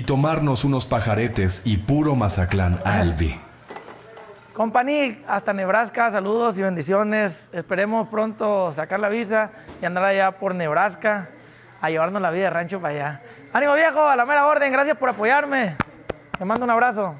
tomarnos unos pajaretes y puro Mazatlán, Albi. Company, hasta Nebraska, saludos y bendiciones. Esperemos pronto sacar la visa y andar allá por Nebraska a llevarnos la vida de rancho para allá. ¡Ánimo, viejo! A la mera orden, gracias por apoyarme. Te mando un abrazo.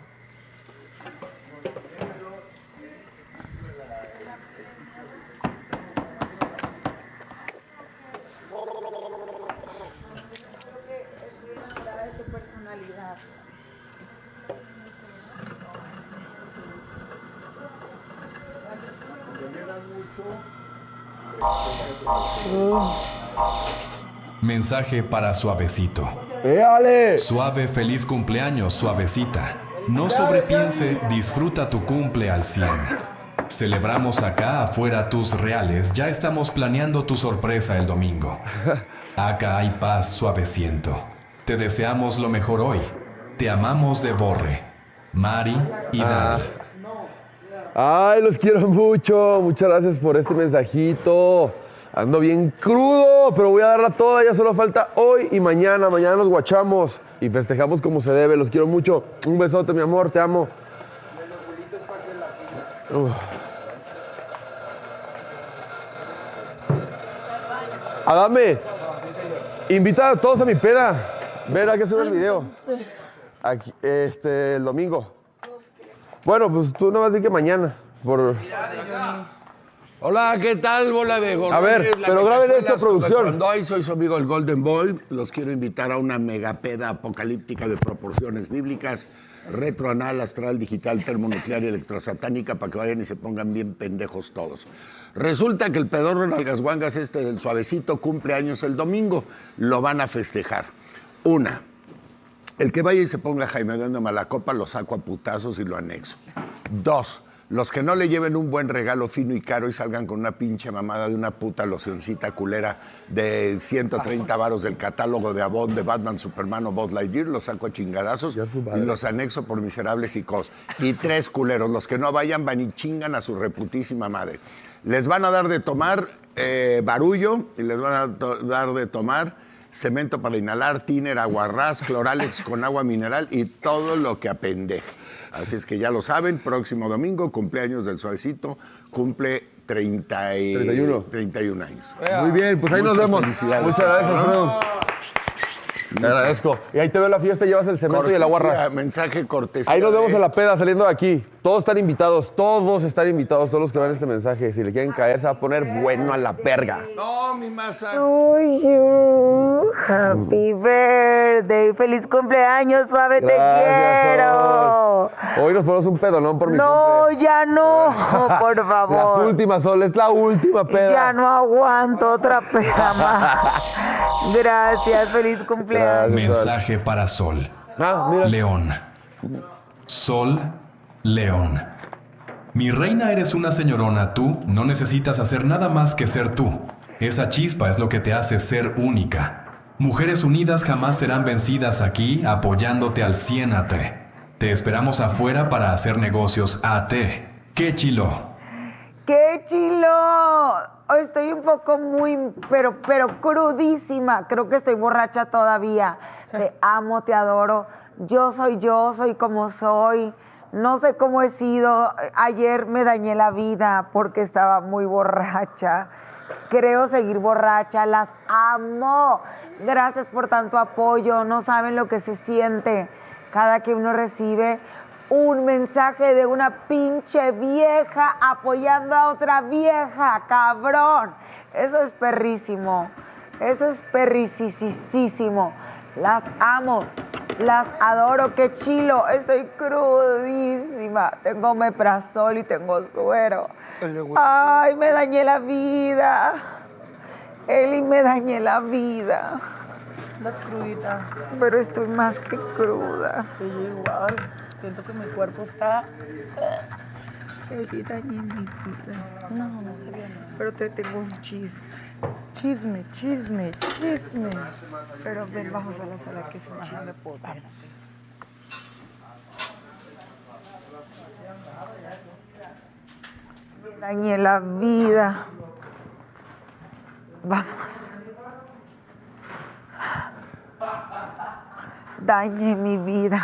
Mensaje para Suavecito. Ale! Suave, feliz cumpleaños, Suavecita. No sobrepiense, disfruta tu cumple al 100. Celebramos acá afuera tus reales, ya estamos planeando tu sorpresa el domingo. Acá hay paz, Suaveciento. Te deseamos lo mejor hoy. Te amamos de Borre, Mari y Dani. Ay, los quiero mucho. Muchas gracias por este mensajito. Ando bien crudo, pero voy a darla toda. Ya solo falta hoy y mañana. Mañana nos guachamos y festejamos como se debe. Los quiero mucho. Un besote, mi amor. Te amo. Adame, invita a todos a mi peda. Ven, hay que hacer el video. Aquí, el domingo. Bueno, pues tú no vas a decir que mañana. Hola, ¿qué tal, bola de gorrones? A ver, pero graben esto, producción. Cuando hoy soy su amigo el Golden Boy, los quiero invitar a una megapeda apocalíptica de proporciones bíblicas, retroanal, astral, digital, termonuclear y electrosatánica, para que vayan y se pongan bien pendejos todos. Resulta que el pedorro en Algas Guangas del Suavecito cumple años el domingo. Lo van a festejar. El que vaya y se ponga Jaime de Malacopa, lo saco a putazos y lo anexo. 2, los que no le lleven un buen regalo fino y caro y salgan con una pinche mamada de una puta locioncita culera de 130 varos del catálogo de Avon, de Batman, Superman o Buzz Lightyear, los saco a chingadazos y los anexo por miserables y cos. Y 3 culeros, los que no vayan van y chingan a su reputísima madre. Les van a dar de tomar barullo y les van a dar de tomar cemento para inhalar, tiner, aguarrás, cloralex con agua mineral y todo lo que apendeje. Así es que ya lo saben, próximo domingo, cumpleaños del Suavecito, cumple 31 años. Muy bien, pues ahí nos vemos. Felicidades. Muchas gracias, Alfredo. Te agradezco. Y ahí te veo en la fiesta, llevas el cemento y el aguarrás. Mensaje cortesía. Ahí nos vemos en la peda saliendo de aquí. Todos están invitados, todos los que ven este mensaje. Si le quieren caer, se va a poner bueno a la verga. No, mi masa. To you, happy birthday, feliz cumpleaños, Suave, te quiero. Sol. Hoy nos ponemos un pedo, ¿no? Por mi No, cumple. ya no, por favor. Las últimas, Sol, es la última peda. Ya no aguanto otra peda más. Gracias, feliz cumpleaños. Gracias, Mensaje para Sol. Mira. León. Sol, León. Mi reina, eres una señorona, tú no necesitas hacer nada más que ser tú. Esa chispa es lo que te hace ser única. Mujeres unidas jamás serán vencidas aquí, apoyándote al 100 AT. Te esperamos afuera para hacer negocios AT. ¡Qué chilo! ¡Qué chilo! Estoy un poco pero crudísima. Creo que estoy borracha todavía. Te amo, te adoro. Yo, soy como soy. No sé cómo he sido. Ayer me dañé la vida porque estaba muy borracha. Creo seguir borracha. Las amo. Gracias por tanto apoyo. No saben lo que se siente cada que uno recibe un mensaje de una pinche vieja apoyando a otra vieja, cabrón. Eso es perrísimo. Eso es perricisísimo. Las amo. Las adoro, qué chilo. Estoy crudísima. Tengo omeprazol y tengo suero. Ay, me dañé la vida. Eli, me dañé la vida. La crudita. Pero estoy más que cruda. Sí, yo igual. Siento que mi cuerpo está... Eli, dañé mi vida. No, no se ve nada. Pero te tengo un chisme. Chisme. Pero ven, vamos a la sala que es un chisme poder. Me dañé la vida. Vamos. dañe mi vida.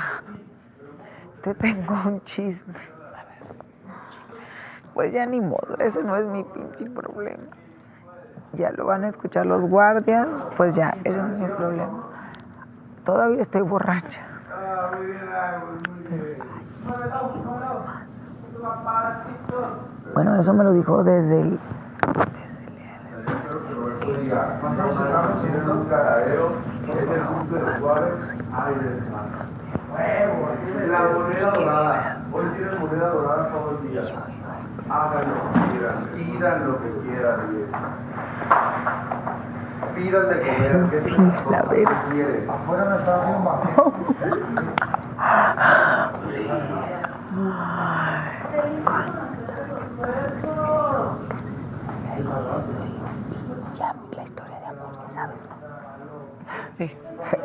Te tengo un chisme. Pues ya ni modo, ese no es mi pinche problema. Ya lo van a escuchar los guardias, pues ya, ese no es mi problema. Todavía estoy borracha. Bueno, eso me lo dijo desde el... La moneda dorada. Hoy tienes moneda dorada todo el día. Hagan lo que quieran, pidan lo que quieran. Pidan de comer. Sí, la verga. Afuera no está bien bajo. Ya, la historia de amor, ya sabes, ¿no? Sí.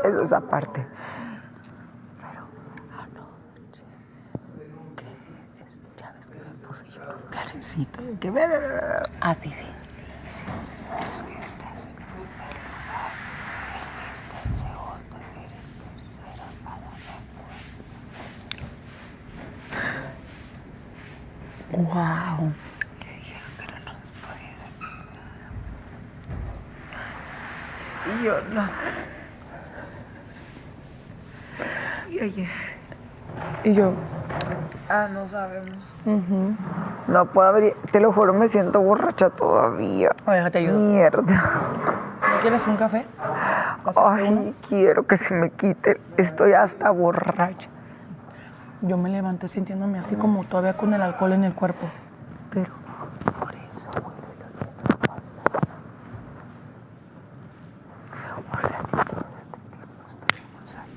Eso es aparte. Pero anoche, ya ves que me puse yo un plancito. Que Ah, sí, sí. sí, es que estás en primer lugar, él está en segundo, él en tercero, para la Wow. Que dijeron que no nos podía dar. Y yo no. Y ayer. Y yo, No sabemos. No puedo abrir, te lo juro, me siento borracha todavía. a ver, déjate ayudo. Mierda. ¿No quieres un café? ¿Hacerte uno? Ay, quiero que se me quite. Estoy hasta borracha. Yo me levanté sintiéndome así como todavía con el alcohol en el cuerpo. Pero por eso, güey. O sea, que todo este tiempo estuvimos ahí.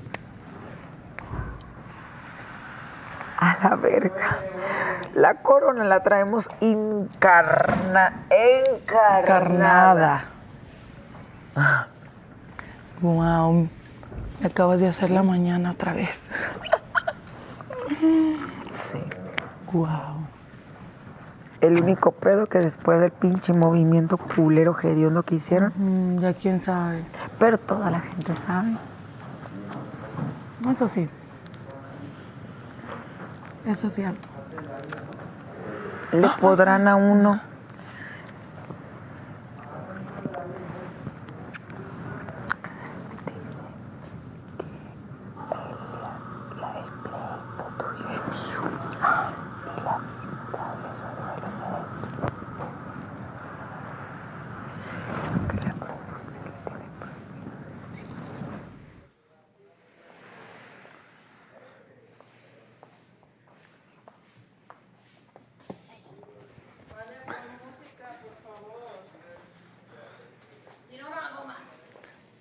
A la verga. La corona la traemos encarnada. Wow, me acabas de hacer la mañana otra vez. Sí. Wow. El único pedo que después del pinche movimiento culero hediondo que hicieron, Ya quién sabe. pero toda la gente sabe. Eso sí. Eso es cierto. Le podrán a uno.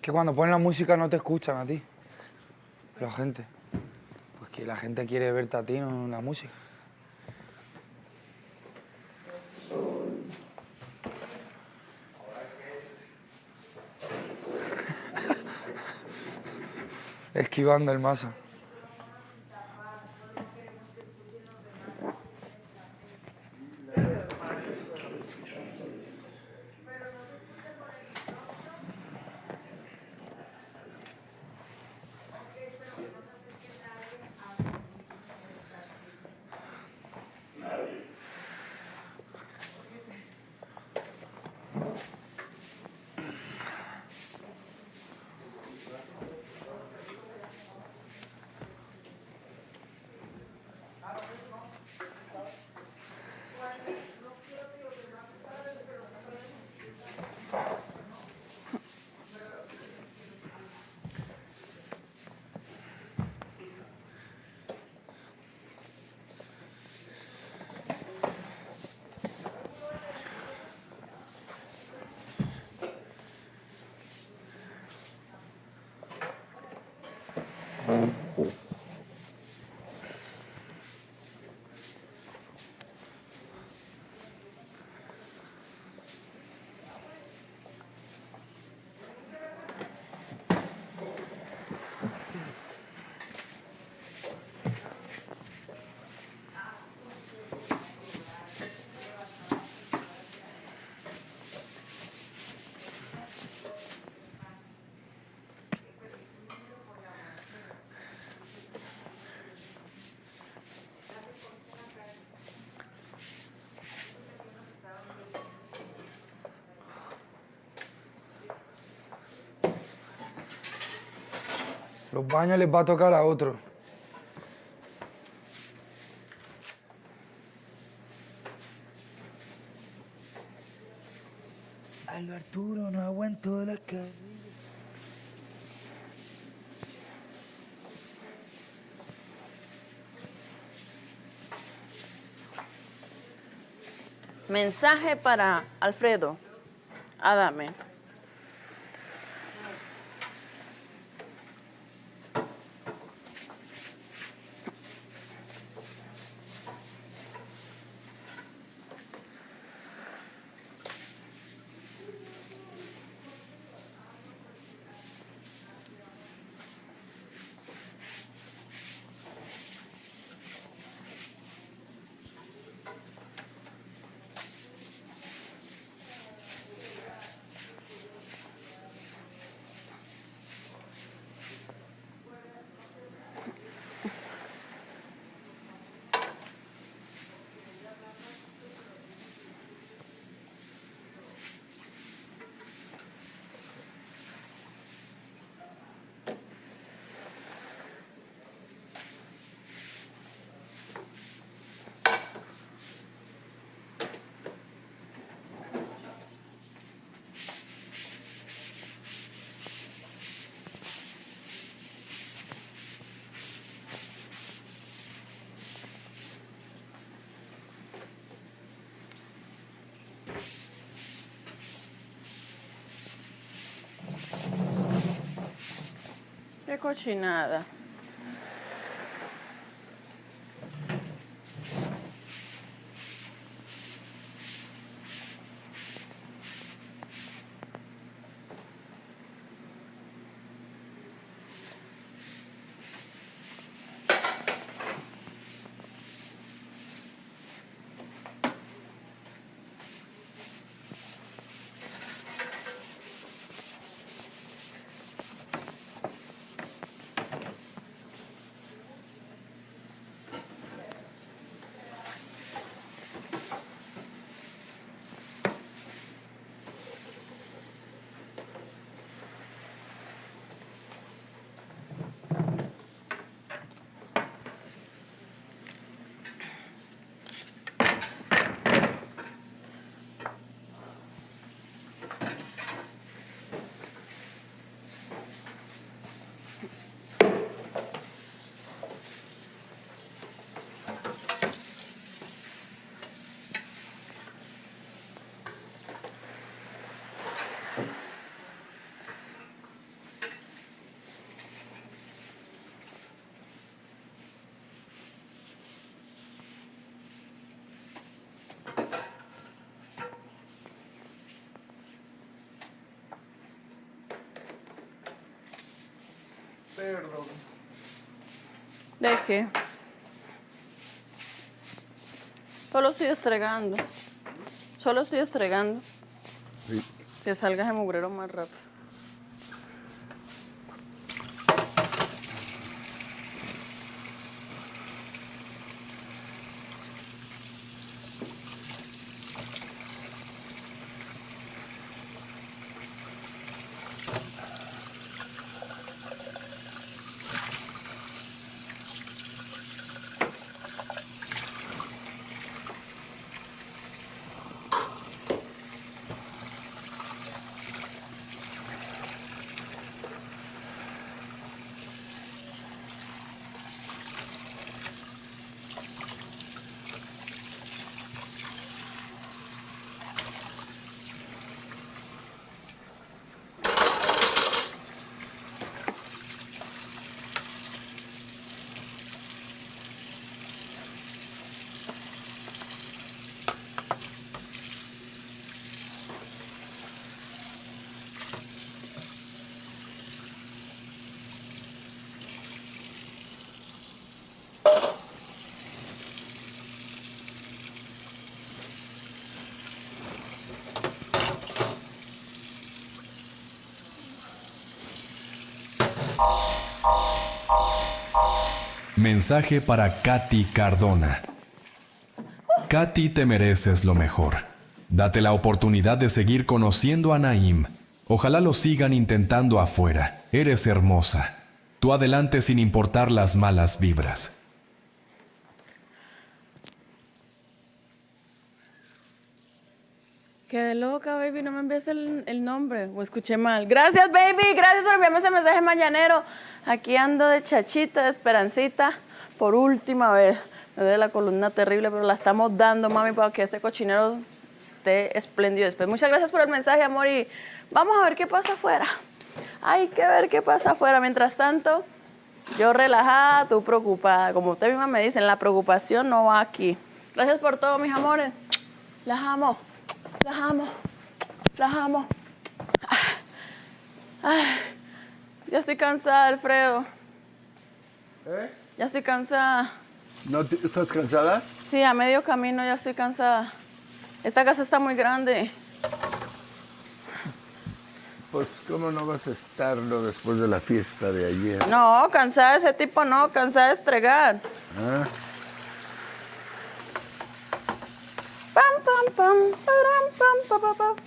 Que cuando ponen la música no te escuchan a ti, la gente. Pues que la gente quiere verte a ti, no la música. Esquivando el mazo. Los baños les va a tocar a otro. Aldo Arturo, no aguanto la carrera. Mensaje para Alfredo. Adame. Qué cochinada. Perdón. ¿De qué? Solo estoy estregando. Solo estoy estregando. Sí. Que salga ese mugrero más rápido. Mensaje para Katy Cardona. Katy, te mereces lo mejor. Date la oportunidad de seguir conociendo a Naim. Ojalá lo sigan intentando afuera. Eres hermosa. Tú adelante sin importar las malas vibras. Qué loca, baby, no me enviaste el nombre, o escuché mal. Gracias, baby, gracias por enviarme ese mensaje mañanero. Aquí ando de chachita, de esperancita, por última vez. Me duele la columna terrible, pero la estamos dando, mami, para que este cochinero esté espléndido después. Muchas gracias por el mensaje, amor, y vamos a ver qué pasa afuera. Hay que ver qué pasa afuera. Mientras tanto, yo relajada, tú preocupada. Como usted misma me dicen, la preocupación no va aquí. Gracias por todo, mis amores. Las amo. Las amo, las amo. Ay, ya estoy cansada, Alfredo. ¿Eh? Ya estoy cansada. ¿No estás cansada? Sí, a medio camino ya estoy cansada. Esta casa está muy grande. Pues, ¿cómo no vas a estarlo después de la fiesta de ayer? No, cansada de ese tipo no, cansada de estregar. ¿Ah? Pam, pam, pam, param, pam, pa, pa, pa.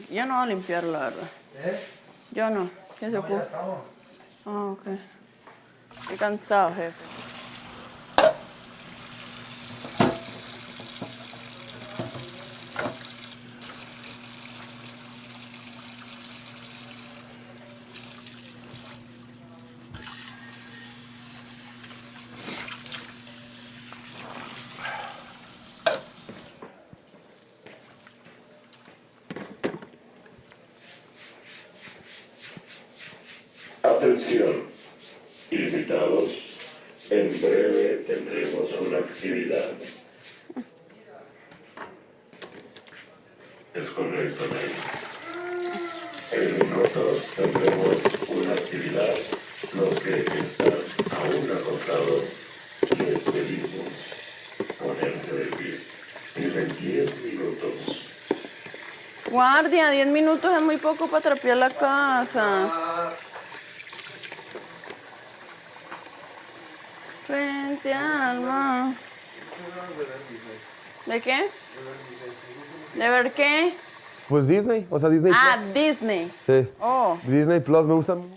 Yo no voy a limpiar, la verdad. Yo no. ¿Quién se ocupa? Ah, ok. Estoy cansado, jefe. Atención, invitados, en breve tendremos una actividad. Es correcto, Ney. En minutos tendremos una actividad. Los que están aún acostados, les pedimos ponerse de pie. Tienen 10 minutos. Guardia, 10 minutos es muy poco para trapear la casa. Frente al mar. ¿De qué? ¿De ver qué? Pues Disney, o sea, Disney Ah, Plus. Disney. Sí. Oh. Disney Plus, me gustan mucho.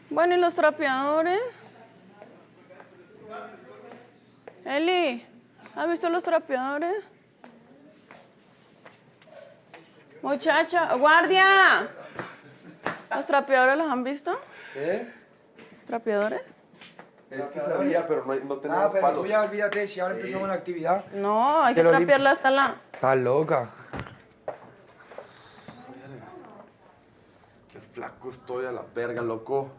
Bueno, ¿y los trapeadores? Eli, ¿has visto los trapeadores? Muchacha, guardia. ¿Los trapeadores los han visto? ¿Qué? ¿Trapeadores? Es que sabía, pero no tenemos pero palos. tú ya olvídate, si ahora empezamos la actividad. No, hay Que que lo trapear lim- la sala. Estás loca. Qué flaco estoy a la verga, loco.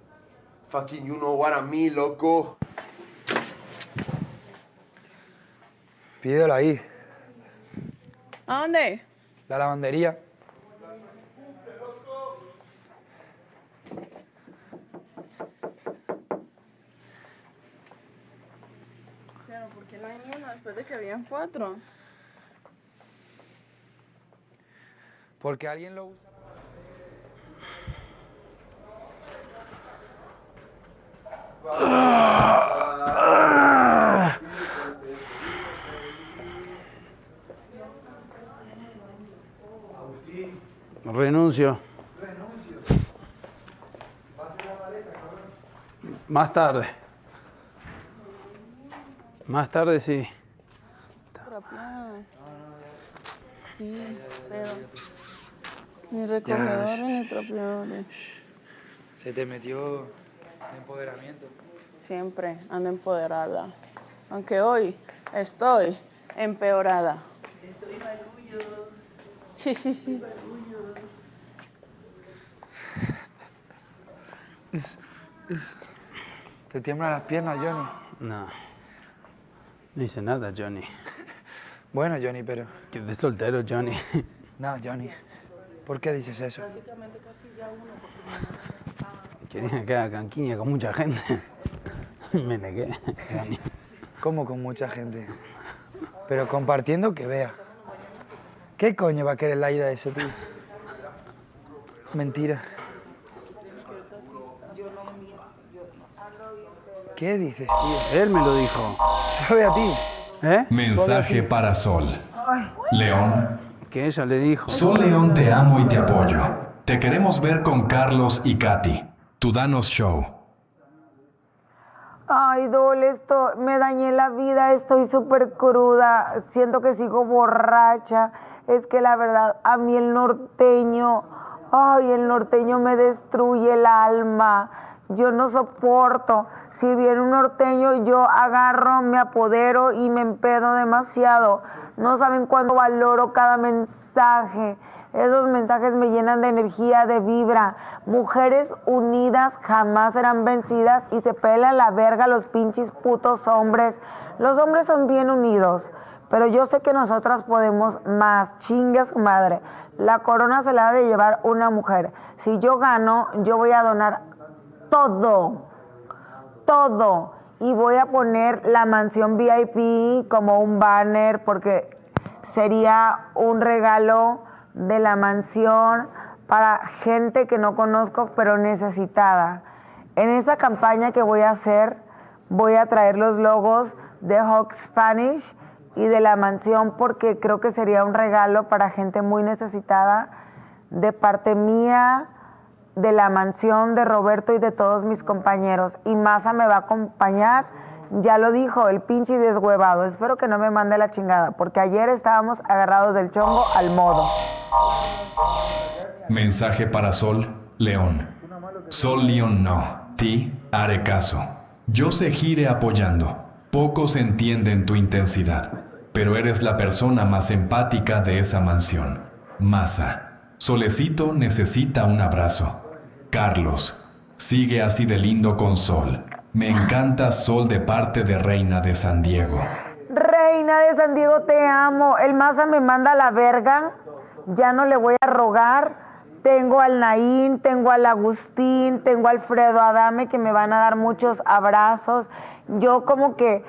Fucking you know what I mean, loco. Pídelo ahí, ¿A dónde? la lavandería. Pero ¿por qué no hay ni uno después de que habían 4? Porque alguien lo usa. Renuncio. Más tarde. Más tarde sí. Trapear. Sí, pero ni recogedores ni trapeadores. Se te metió el empoderamiento. Siempre ando empoderada. Aunque hoy estoy empeorada. Estoy barullo. Sí. ¿Te tiemblan las piernas, Johnny? No. No hice nada, Johnny. Bueno, Johnny, pero... Quedé soltero, Johnny. No, Johnny. ¿Por qué dices eso? Quería que haga canquiña con mucha gente. Me negué, Johnny. ¿Cómo con mucha gente? Pero compartiendo que vea. ¿Qué coño va a querer la ida de eso, tío? Mentira. ¿Qué dices, tío? Él me lo dijo. ¿Sabe a ti? ¿Eh? Mensaje para Sol. León. Que ella le dijo. Sol León, te amo y te apoyo. Te queremos ver con Carlos y Katy. Tu Danos Show. Ay, Dole, me dañé la vida, estoy súper cruda, siento que sigo borracha. Es que la verdad, a mí el norteño me destruye el alma. Yo no soporto. Si viene un norteño, yo agarro, me apodero y me empedo demasiado. No saben cuánto valoro cada mensaje. Esos mensajes me llenan de energía, de vibra. Mujeres unidas jamás serán vencidas y se pelan la verga los pinches putos hombres. Los hombres son bien unidos, pero yo sé que nosotras podemos más. Chingue su madre. La corona se la ha de llevar una mujer. Si yo gano, yo voy a donar todo. Y voy a poner la mansión VIP como un banner porque sería un regalo de la mansión para gente que no conozco pero necesitada. En esa campaña que voy a hacer, voy a traer los logos de Hawk Spanish y de la mansión porque creo que sería un regalo para gente muy necesitada de parte mía, de la mansión, de Roberto y de todos mis compañeros. Y Maza me va a acompañar, ya lo dijo, el pinche deshuevado. Espero que no me mande la chingada, porque ayer estábamos agarrados del chongo al modo. Mensaje para Sol León. Sol León no. Ti haré caso. Yo seguiré apoyando. Pocos entienden tu intensidad, pero eres la persona más empática de esa mansión. Maza. Solecito necesita un abrazo. Carlos. Sigue así de lindo con Sol. Me encanta Sol de parte de Reina de San Diego. Reina de San Diego, te amo. El Maza me manda a la verga. Ya no le voy a rogar. Tengo al Naín, tengo al Agustín, tengo a Alfredo Adame que me van a dar muchos abrazos. Yo como que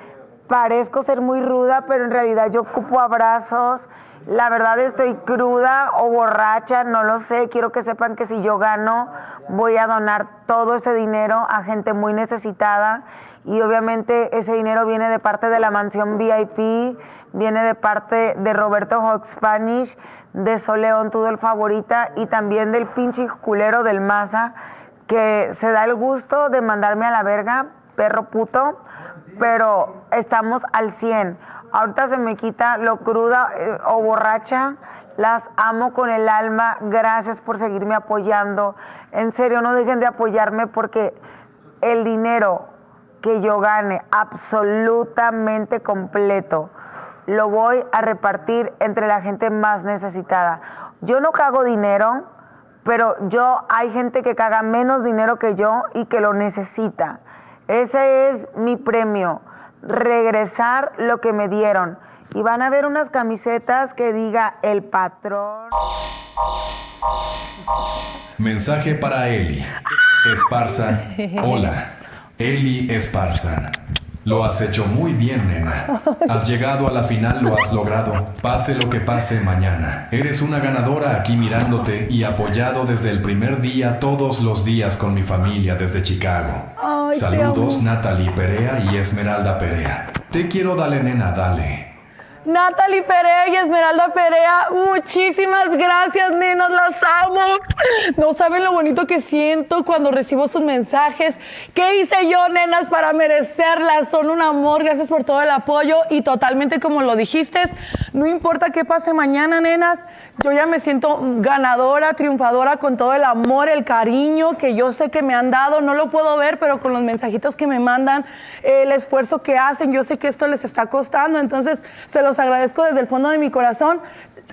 parezco ser muy ruda, pero en realidad yo ocupo abrazos. La verdad estoy cruda o borracha, no lo sé. Quiero que sepan que si yo gano, voy a donar todo ese dinero a gente muy necesitada. Y obviamente ese dinero viene de parte de la mansión VIP, viene de parte de Roberto Hawk Spanish, de Sol León, todo el favorita, y también del pinche culero del Maza, que se da el gusto de mandarme a la verga, perro puto, pero estamos al 100. Ahorita se me quita lo cruda o borracha. Las amo con el alma. Gracias por seguirme apoyando. En serio, no dejen de apoyarme porque el dinero que yo gane absolutamente completo, lo voy a repartir entre la gente más necesitada. Yo no cago dinero, pero hay gente que caga menos dinero que yo y que lo necesita. Ese es mi premio, regresar lo que me dieron. Y van a ver unas camisetas que diga el patrón. Mensaje para Eli. Esparza. Hola. Eli Esparza. Lo has hecho muy bien, nena. Has llegado a la final, lo has logrado. Pase lo que pase mañana. Eres una ganadora aquí mirándote y apoyado desde el primer día, todos los días con mi familia desde Chicago. Ay, Saludos, Natalie Perea y Esmeralda Perea. Te quiero, dale, nena, dale. Natalie Perea y Esmeralda Perea, muchísimas gracias, nenas, las amo. No saben lo bonito que siento cuando recibo sus mensajes. ¿Qué hice yo, nenas, para merecerlas? Son un amor, gracias por todo el apoyo y totalmente como lo dijiste, no importa qué pase mañana, nenas, yo ya me siento ganadora, triunfadora con todo el amor, el cariño que yo sé que me han dado. No lo puedo ver, pero con los mensajitos que me mandan, el esfuerzo que hacen, yo sé que esto les está costando, entonces se los agradezco desde el fondo de mi corazón.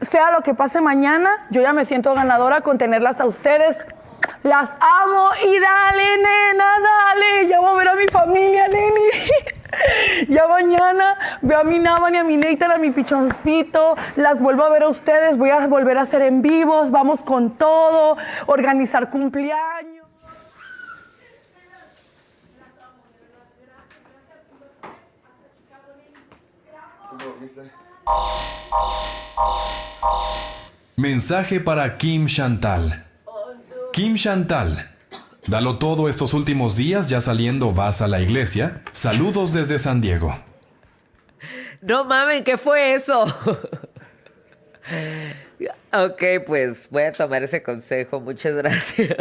Sea lo que pase mañana, yo ya me siento ganadora con tenerlas a ustedes. Las amo y dale, nena, dale. Ya voy a ver a mi familia, neni. Ya mañana veo a mi Navan y a mi Nathan, a mi pichoncito. Las vuelvo a ver a ustedes. Voy a volver a hacer en vivos. Vamos con todo. Organizar cumpleaños. Mensaje para Kim Chantal. Kim Chantal, dalo todo estos últimos días, ya saliendo vas a la iglesia. Saludos desde San Diego. No mamen, ¿qué fue eso? Ok, pues voy a tomar ese consejo, muchas gracias.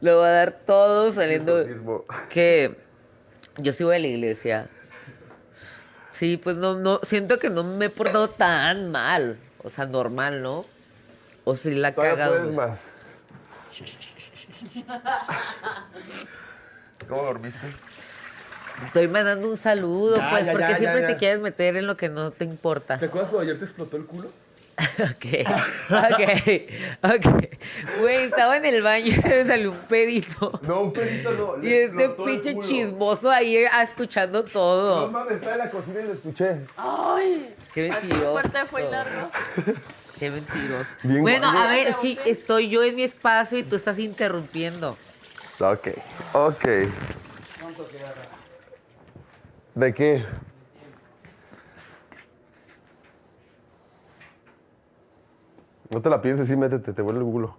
Lo voy a dar todo saliendo. Que yo sí voy a la iglesia. Sí, pues no, siento que no me he portado tan mal. O sea, normal, ¿no? O si la he cagado. Puedes más. ¿Cómo dormiste? Estoy mandando un saludo, pues, porque siempre te quieres meter en lo que no te importa. ¿Te acuerdas cuando ayer te explotó el culo? Ok. Güey, estaba en el baño y se me salió un pedito. No, un pedito no. Y este pinche chismoso ahí escuchando todo. No mames, estaba en la cocina y lo escuché. Ay, Qué así mentiroso. fuerte fue y largo. Qué mentiroso. Bien Bueno, guapo. a ver, es que estoy yo en mi espacio y tú estás interrumpiendo. Ok. ¿De qué? No te la pienses, sí, métete, te vuelve el culo.